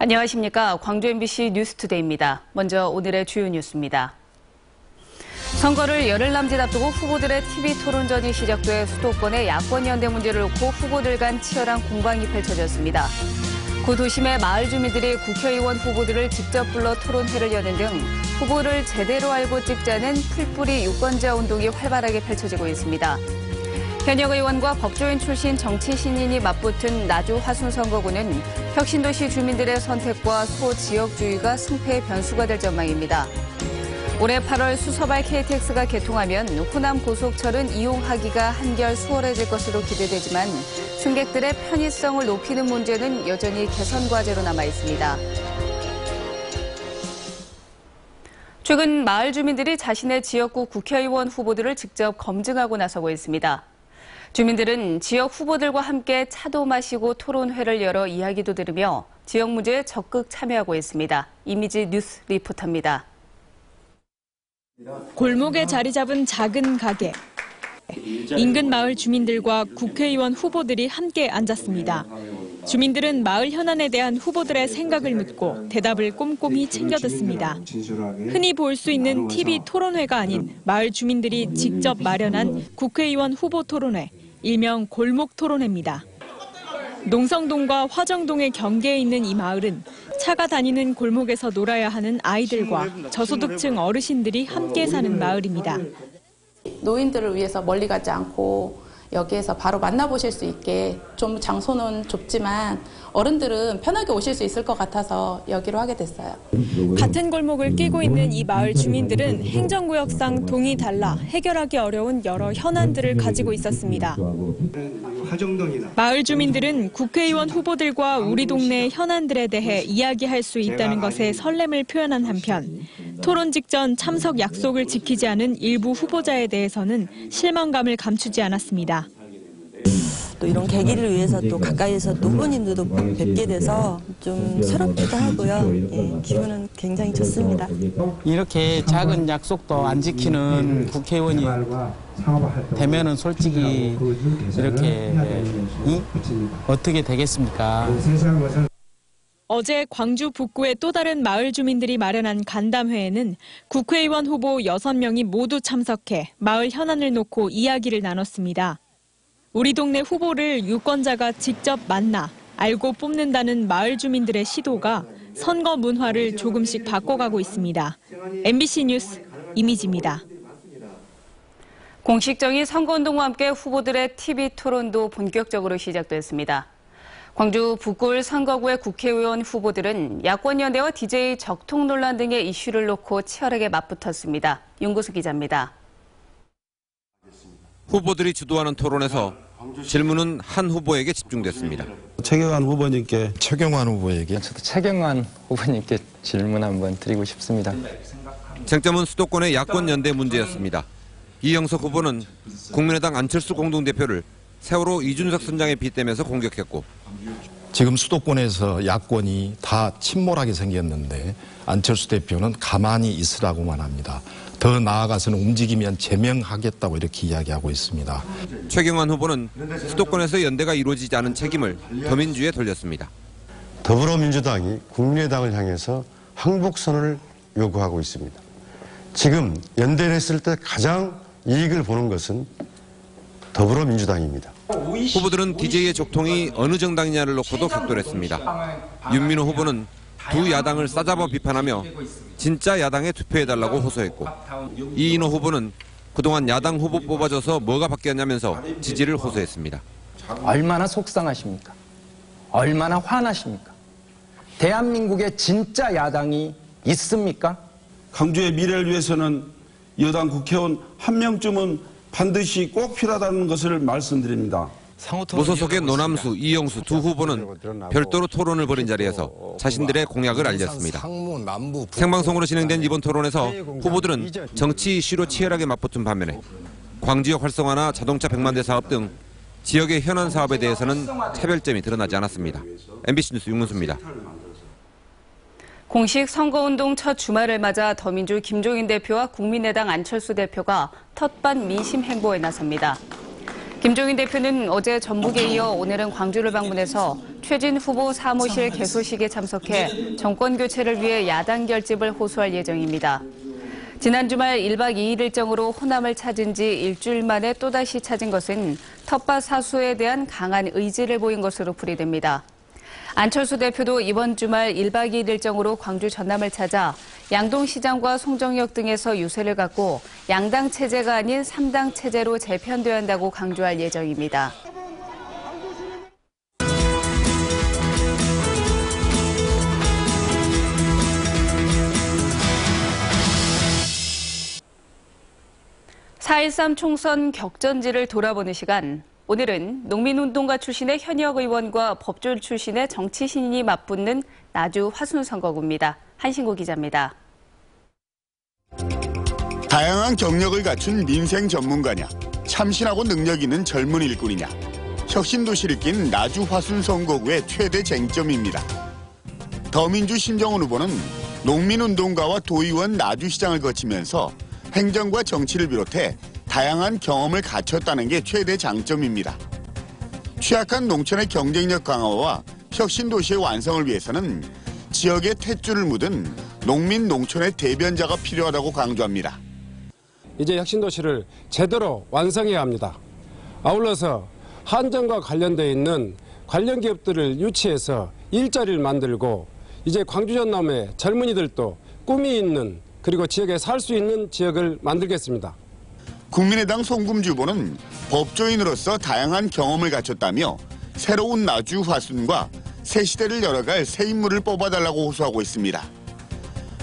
안녕하십니까. 광주 MBC 뉴스투데이입니다. 먼저 오늘의 주요 뉴스입니다. 선거를 열흘 남짓 앞두고 후보들의 TV 토론전이 시작돼 수도권의 야권 연대 문제를 놓고 후보들 간 치열한 공방이 펼쳐졌습니다. 구 도심의 마을 주민들이 국회의원 후보들을 직접 불러 토론회를 여는 등 후보를 제대로 알고 찍자는 풀뿌리 유권자 운동이 활발하게 펼쳐지고 있습니다. 현역 의원과 법조인 출신 정치 신인이 맞붙은 나주 화순 선거구는 혁신도시 주민들의 선택과 소지역주의가 승패의 변수가 될 전망입니다. 올해 8월 수서발 KTX가 개통하면 호남 고속철은 이용하기가 한결 수월해질 것으로 기대되지만 승객들의 편의성을 높이는 문제는 여전히 개선 과제로 남아 있습니다. 최근 마을 주민들이 자신의 지역구 국회의원 후보들을 직접 검증하고 나서고 있습니다. 주민들은 지역 후보들과 함께 차도 마시고 토론회를 열어 이야기도 들으며 지역 문제에 적극 참여하고 있습니다. 이미지 뉴스 리포터입니다. 골목에 자리 잡은 작은 가게. 인근 마을 주민들과 국회의원 후보들이 함께 앉았습니다. 주민들은 마을 현안에 대한 후보들의 생각을 묻고 대답을 꼼꼼히 챙겨 듣습니다. 흔히 볼 수 있는 TV 토론회가 아닌 마을 주민들이 직접 마련한 국회의원 후보 토론회, 일명 골목 토론회입니다. 농성동과 화정동의 경계에 있는 이 마을은 차가 다니는 골목에서 놀아야 하는 아이들과 저소득층 어르신들이 함께 사는 마을입니다. 노인들을 위해서 멀리 가지 않고 여기에서 바로 만나보실 수 있게 좀 장소는 좁지만 어른들은 편하게 오실 수 있을 것 같아서 여기로 하게 됐어요. 같은 골목을 끼고 있는 이 마을 주민들은 행정구역상 동이 달라 해결하기 어려운 여러 현안들을 가지고 있었습니다. 마을 주민들은 국회의원 후보들과 우리 동네 현안들에 대해 이야기할 수 있다는 것에 설렘을 표현한 한편 토론 직전 참석 약속을 지키지 않은 일부 후보자에 대해서는 실망감을 감추지 않았습니다. 또 이런 계기를 위해서 또 가까이에서 또 후보님들도 뵙게 돼서 좀 새롭기도 하고요. 예, 기분은 굉장히 좋습니다. 이렇게 작은 약속도 안 지키는 국회의원이 되면은 솔직히 이렇게 어떻게 되겠습니까? 어제 광주 북구의 또 다른 마을 주민들이 마련한 간담회에는 국회의원 후보 6명이 모두 참석해 마을 현안을 놓고 이야기를 나눴습니다. 우리 동네 후보를 유권자가 직접 만나 알고 뽑는다는 마을 주민들의 시도가 선거 문화를 조금씩 바꿔가고 있습니다. MBC 뉴스 이미지입니다. 공식적인 선거운동과 함께 후보들의 TV 토론도 본격적으로 시작됐습니다. 광주 북구을 선거구의 국회의원 후보들은 야권연대와 DJ 적통 논란 등의 이슈를 놓고 치열하게 맞붙었습니다. 윤구수 기자입니다. 후보들이 주도하는 토론에서 질문은 한 후보에게 집중됐습니다. 최경환 후보님께. 최경환 후보에게. 저도 최경환 후보님께 질문 한번 드리고 싶습니다. 쟁점은 수도권의 야권 연대 문제였습니다. 이영석 후보는 국민의당 안철수 공동대표를 세월호 이준석 선장에 빗대면서 공격했고, 지금 수도권에서 야권이 다 침몰하게 생겼는데 안철수 대표는 가만히 있으라고만 합니다. 더 나아가서는 움직이면 제명하겠다고 이렇게 이야기하고 있습니다. 최경환 후보는 수도권에서 연대가 이루어지지 않은 책임을 더민주에 돌렸습니다. 더불어민주당이 국민의당을 향해서 항복선을 요구하고 있습니다. 지금 연대를 했을 때 가장 이익을 보는 것은 더불어민주당입니다. 후보들은 DJ의 적통이 어느 정당이냐를 놓고도 격돌했습니다. 윤민호 후보는 두 야당을 싸잡아 비판하며 진짜 야당에 투표해달라고 호소했고, 이인호 후보는 그동안 야당 후보 뽑아줘서 뭐가 바뀌었냐면서 지지를 호소했습니다. 얼마나 속상하십니까? 얼마나 화나십니까? 대한민국에 진짜 야당이 있습니까? 광주의 미래를 위해서는 여당 국회의원 한 명쯤은 반드시 꼭 필요하다는 것을 말씀드립니다. 무소속의 노남수, 이영수 두 후보는 별도로 토론을 벌인 자리에서 자신들의 공약을 알렸습니다. 생방송으로 진행된 이번 토론에서 후보들은 정치 이슈로 치열하게 맞붙은 반면에 광지역 활성화나 자동차 100만 대 사업 등 지역의 현안 사업에 대해서는 차별점이 드러나지 않았습니다. MBC 뉴스 윤문수입니다. 공식 선거운동 첫 주말을 맞아 더민주 김종인 대표와 국민의당 안철수 대표가 텃밭 민심 행보에 나섭니다. 김종인 대표는 어제 전북에 이어 오늘은 광주를 방문해서 최진 후보 사무실 개소식에 참석해 정권 교체를 위해 야당 결집을 호소할 예정입니다. 지난 주말 1박 2일 일정으로 호남을 찾은 지 일주일 만에 또다시 찾은 것은 텃밭 사수에 대한 강한 의지를 보인 것으로 풀이됩니다. 안철수 대표도 이번 주말 1박 2일 일정으로 광주 전남을 찾아 양동시장과 송정역 등에서 유세를 갖고 양당 체제가 아닌 3당 체제로 재편돼야 한다고 강조할 예정입니다. (4.13) 총선 격전지를 돌아보는 시간. 오늘은 농민운동가 출신의 현역 의원과 법조 출신의 정치 신인이 맞붙는 나주 화순 선거구입니다. 한신구 기자입니다. 다양한 경력을 갖춘 민생 전문가냐, 참신하고 능력 있는 젊은 일꾼이냐, 혁신도시를 낀 나주 화순 선거구의 최대 쟁점입니다. 더민주 심정원 후보는 농민운동가와 도의원 나주시장을 거치면서 행정과 정치를 비롯해 다양한 경험을 갖췄다는 게 최대 장점입니다. 취약한 농촌의 경쟁력 강화와 혁신도시의 완성을 위해서는 지역의 탯줄을 묻은 농민 농촌의 대변자가 필요하다고 강조합니다. 이제 혁신도시를 제대로 완성해야 합니다. 아울러서 한정과 관련되어 있는 관련 기업들을 유치해서 일자리를 만들고 이제 광주 전남의 젊은이들도 꿈이 있는 그리고 지역에 살 수 있는 지역을 만들겠습니다. 국민의당 송금주 후보는 법조인으로서 다양한 경험을 갖췄다며 새로운 나주 화순과 새 시대를 열어갈 새 인물을 뽑아달라고 호소하고 있습니다.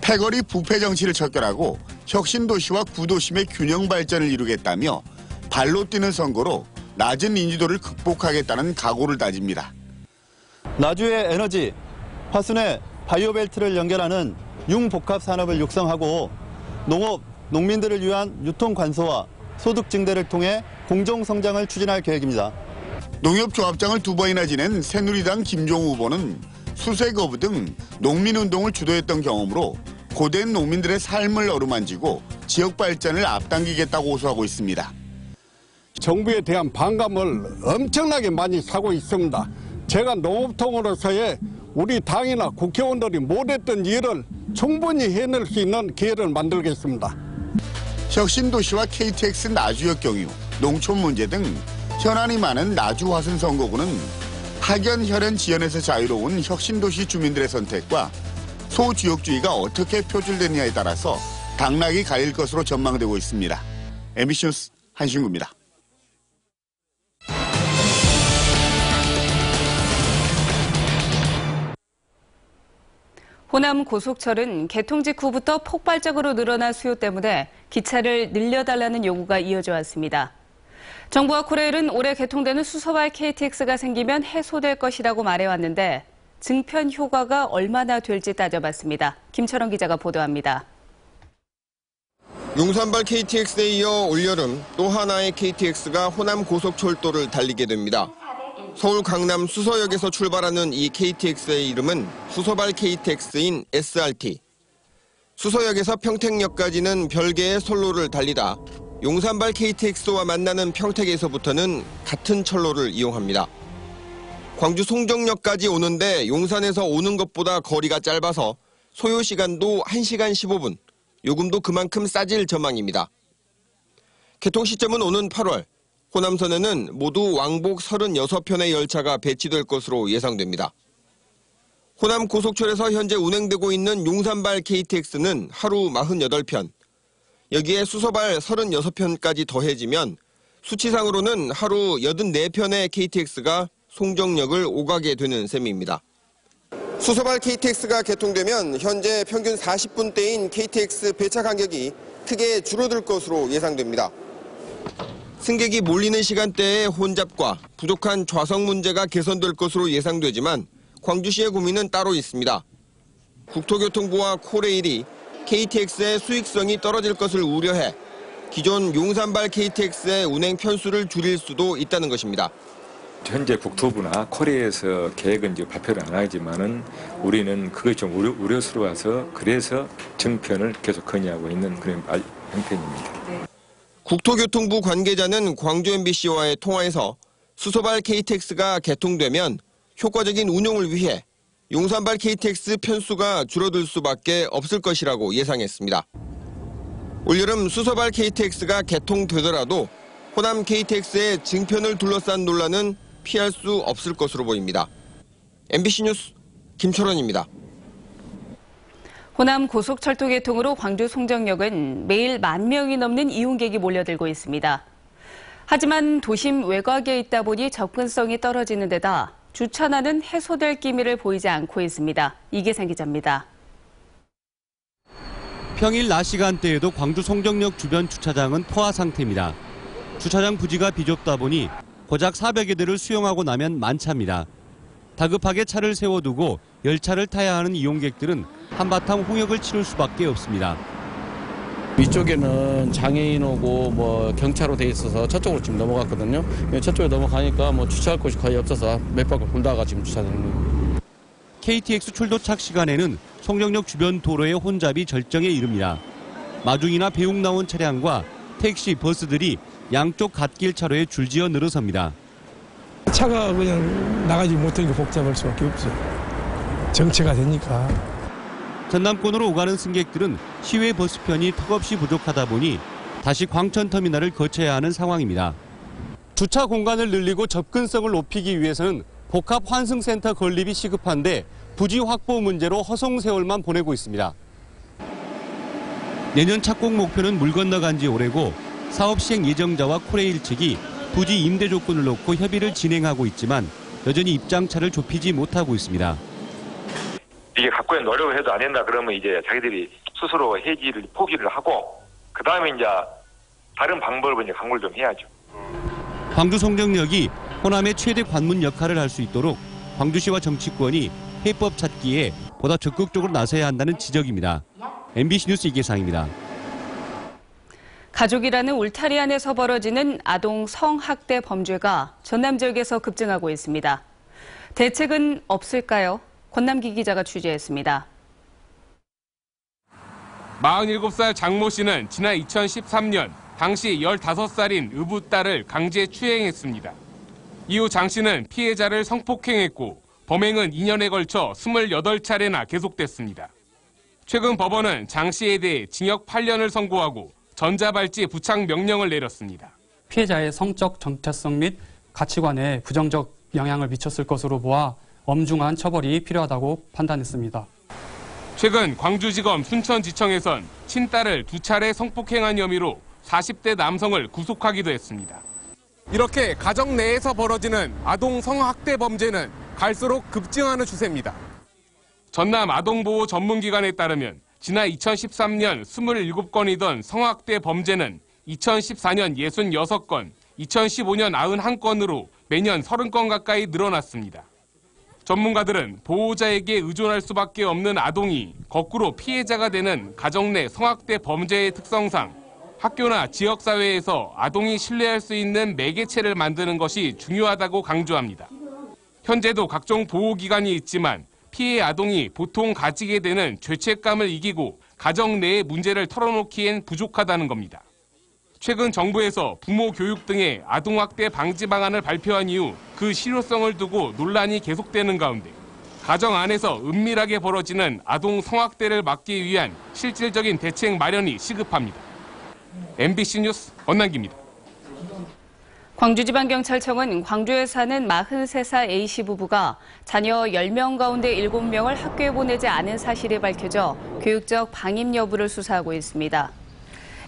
패거리 부패 정치를 척결하고 혁신도시와 구도심의 균형 발전을 이루겠다며 발로 뛰는 선거로 낮은 인지도를 극복하겠다는 각오를 다집니다. 나주의 에너지, 화순의 바이오벨트를 연결하는 융복합 산업을 육성하고 농업, 농민들을 위한 유통 관소와 소득 증대를 통해 공정 성장을 추진할 계획입니다. 농협조합장을 2번이나 지낸 새누리당 김종우 후보는 수세 거부 등 농민운동을 주도했던 경험으로 고된 농민들의 삶을 어루만지고 지역 발전을 앞당기겠다고 호소하고 있습니다. 정부에 대한 반감을 엄청나게 많이 사고 있습니다. 제가 농업통으로서의 우리 당이나 국회의원들이 못했던 일을 충분히 해낼 수 있는 기회를 만들겠습니다. 혁신도시와 KTX 나주역 경유, 농촌 문제 등 현안이 많은 나주 화순 선거구는 학연, 혈연, 지연에서 자유로운 혁신도시 주민들의 선택과 소주역주의가 어떻게 표출되느냐에 따라서 당락이 갈릴 것으로 전망되고 있습니다. MBC 뉴스 한신구입니다. 호남 고속철은 개통 직후부터 폭발적으로 늘어난 수요 때문에 기차를 늘려달라는 요구가 이어져 왔습니다. 정부와 코레일은 올해 개통되는 수서발 KTX가 생기면 해소될 것이라고 말해왔는데 증편 효과가 얼마나 될지 따져봤습니다. 김철원 기자가 보도합니다. 용산발 KTX에 이어 올여름 또 하나의 KTX가 호남 고속철도를 달리게 됩니다. 서울 강남 수서역에서 출발하는 이 KTX의 이름은 수서발 KTX인 SRT. 수서역에서 평택역까지는 별개의 선로를 달리다 용산발 KTX와 만나는 평택에서부터는 같은 철로를 이용합니다. 광주 송정역까지 오는데 용산에서 오는 것보다 거리가 짧아서 소요 시간도 1시간 15분, 요금도 그만큼 싸질 전망입니다. 개통 시점은 오는 8월. 호남선에는 모두 왕복 36편의 열차가 배치될 것으로 예상됩니다. 호남 고속철에서 현재 운행되고 있는 용산발 KTX는 하루 48편, 여기에 수서발 36편까지 더해지면 수치상으로는 하루 84편의 KTX가 송정역을 오가게 되는 셈입니다. 수서발 KTX가 개통되면 현재 평균 40분대인 KTX 배차 간격이 크게 줄어들 것으로 예상됩니다. 승객이 몰리는 시간대에 혼잡과 부족한 좌석 문제가 개선될 것으로 예상되지만 광주시의 고민은 따로 있습니다. 국토교통부와 코레일이 KTX의 수익성이 떨어질 것을 우려해 기존 용산발 KTX의 운행 편수를 줄일 수도 있다는 것입니다. 현재 국토부나 코레일에서 계획은 이제 발표를 안 하지만은 우리는 그것이 좀 우려스러워서 그래서 정편을 계속 건의하고 있는 그런 형편입니다. 국토교통부 관계자는 광주 MBC와의 통화에서 수서발 KTX가 개통되면 효과적인 운용을 위해 용산발 KTX 편수가 줄어들 수밖에 없을 것이라고 예상했습니다. 올여름 수서발 KTX가 개통되더라도 호남 KTX의 증편을 둘러싼 논란은 피할 수 없을 것으로 보입니다. MBC 뉴스 김철원입니다. 호남 고속철도 개통으로 광주 송정역은 매일 10,000명이 넘는 이용객이 몰려들고 있습니다. 하지만 도심 외곽에 있다 보니 접근성이 떨어지는 데다 주차난은 해소될 기미를 보이지 않고 있습니다. 이계상 기자입니다. 평일 낮 시간대에도 광주 송정역 주변 주차장은 포화 상태입니다. 주차장 부지가 비좁다 보니 고작 400여 대를 수용하고 나면 만차입니다. 다급하게 차를 세워두고 열차를 타야 하는 이용객들은 한바탕 홍역을 치를 수밖에 없습니다. 위쪽에는 장애인 오고 경차로 돼 있어서 저쪽으로 지금 넘어갔거든요. 저쪽에 넘어가니까 주차할 곳이 거의 없어서 몇 바퀴 돌다가 지금 주차되는 거예요. KTX 출도착 시간에는 송정역 주변 도로의 혼잡이 절정에 이릅니다. 마중이나 배웅 나온 차량과 택시, 버스들이 양쪽 갓길 차로에 줄지어 늘어섭니다. 차가 그냥 나가지 못하니까 복잡할 수밖에 없죠. 정체가 되니까. 전남권으로 오가는 승객들은 시외 버스편이 턱없이 부족하다 보니 다시 광천터미널을 거쳐야 하는 상황입니다. 주차 공간을 늘리고 접근성을 높이기 위해서는 복합 환승센터 건립이 시급한데 부지 확보 문제로 허송세월만 보내고 있습니다. 내년 착공 목표는 물 건너간 지 오래고 사업 시행 예정자와 코레일 측이 부지 임대 조건을 놓고 협의를 진행하고 있지만 여전히 입장차를 좁히지 못하고 있습니다. 이게 갖고의 노력을 해도 안 된다 그러면 이제 자기들이 스스로 해지를 포기를 하고 그 다음에 이제 다른 방법을 이제 강구를 좀 해야죠. 광주 송정역이 호남의 최대 관문 역할을 할 수 있도록 광주시와 정치권이 해법 찾기에 보다 적극적으로 나서야 한다는 지적입니다. MBC 뉴스 이계상입니다. 가족이라는 울타리 안에서 벌어지는 아동 성학대 범죄가 전남 지역에서 급증하고 있습니다. 대책은 없을까요? 권남기 기자가 취재했습니다. 47살 장모 씨는 지난 2013년 당시 15살인 의붓 딸을 강제 추행했습니다. 이후 장 씨는 피해자를 성폭행했고 범행은 2년에 걸쳐 28차례나 계속됐습니다. 최근 법원은 장 씨에 대해 징역 8년을 선고하고 전자발찌 부착 명령을 내렸습니다. 피해자의 성적 정체성 및 가치관에 부정적 영향을 미쳤을 것으로 보아 엄중한 처벌이 필요하다고 판단했습니다. 최근 광주지검 순천지청에선 친딸을 2차례 성폭행한 혐의로 40대 남성을 구속하기도 했습니다. 이렇게 가정 내에서 벌어지는 아동 성학대 범죄는 갈수록 급증하는 추세입니다. 전남 아동보호 전문기관에 따르면 지난 2013년 27건이던 성학대 범죄는 2014년 66건, 2015년 91건으로 매년 30건 가까이 늘어났습니다. 전문가들은 보호자에게 의존할 수밖에 없는 아동이 거꾸로 피해자가 되는 가정 내 성학대 범죄의 특성상 학교나 지역사회에서 아동이 신뢰할 수 있는 매개체를 만드는 것이 중요하다고 강조합니다. 현재도 각종 보호기관이 있지만 피해 아동이 보통 가지게 되는 죄책감을 이기고 가정 내의 문제를 털어놓기엔 부족하다는 겁니다. 최근 정부에서 부모 교육 등의 아동학대 방지 방안을 발표한 이후 그 실효성을 두고 논란이 계속되는 가운데 가정 안에서 은밀하게 벌어지는 아동 성학대를 막기 위한 실질적인 대책 마련이 시급합니다. MBC 뉴스 권남기입니다. 광주지방경찰청은 광주에 사는 43살 A씨 부부가 자녀 10명 가운데 7명을 학교에 보내지 않은 사실이 밝혀져 교육적 방임 여부를 수사하고 있습니다.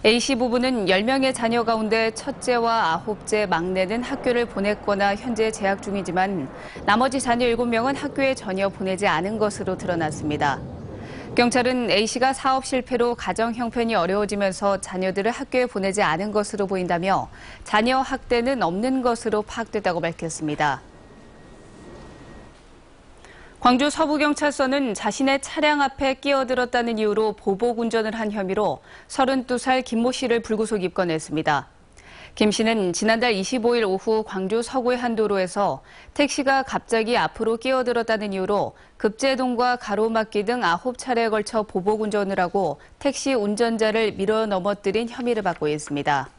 A씨 부부는 10명의 자녀 가운데 첫째와 9째 막내는 학교를 보냈거나 현재 재학 중이지만 나머지 자녀 7명은 학교에 전혀 보내지 않은 것으로 드러났습니다. 경찰은 A씨가 사업 실패로 가정 형편이 어려워지면서 자녀들을 학교에 보내지 않은 것으로 보인다며 자녀 학대는 없는 것으로 파악됐다고 밝혔습니다. 광주 서부경찰서는 자신의 차량 앞에 끼어들었다는 이유로 보복 운전을 한 혐의로 32살 김모 씨를 불구속 입건했습니다. 김 씨는 지난달 25일 오후 광주 서구의 한 도로에서 택시가 갑자기 앞으로 끼어들었다는 이유로 급제동과 가로막기 등 9차례에 걸쳐 보복 운전을 하고 택시 운전자를 밀어 넘어뜨린 혐의를 받고 있습니다.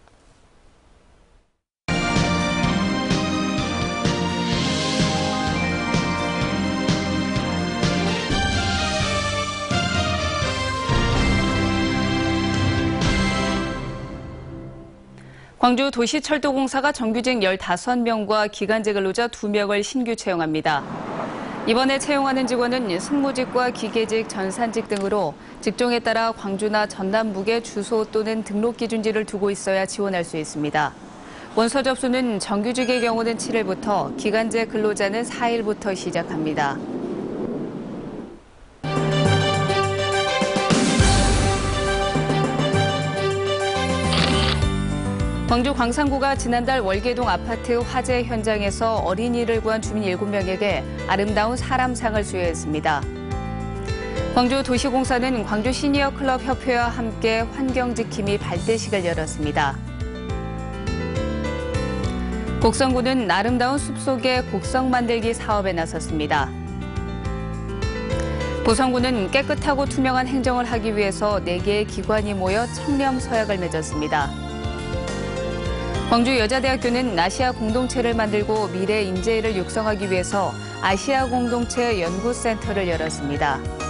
광주 도시철도공사가 정규직 15명과 기간제 근로자 2명을 신규 채용합니다. 이번에 채용하는 직원은 승무직과 기계직, 전산직 등으로 직종에 따라 광주나 전남북에 주소 또는 등록 기준지를 두고 있어야 지원할 수 있습니다. 원서 접수는 정규직의 경우는 7일부터, 기간제 근로자는 4일부터 시작합니다. 광주 광산구가 지난달 월계동 아파트 화재 현장에서 어린이를 구한 주민 7명에게 아름다운 사람상을 수여했습니다. 광주 도시공사는 광주 시니어 클럽 협회와 함께 환경지킴이 발대식을 열었습니다. 곡성구는 아름다운 숲속의 곡성 만들기 사업에 나섰습니다. 보성구는 깨끗하고 투명한 행정을 하기 위해서 4개의 기관이 모여 청렴 서약을 맺었습니다. 광주여자대학교는 아시아 공동체를 만들고 미래 인재를 육성하기 위해서 아시아 공동체 연구센터를 열었습니다.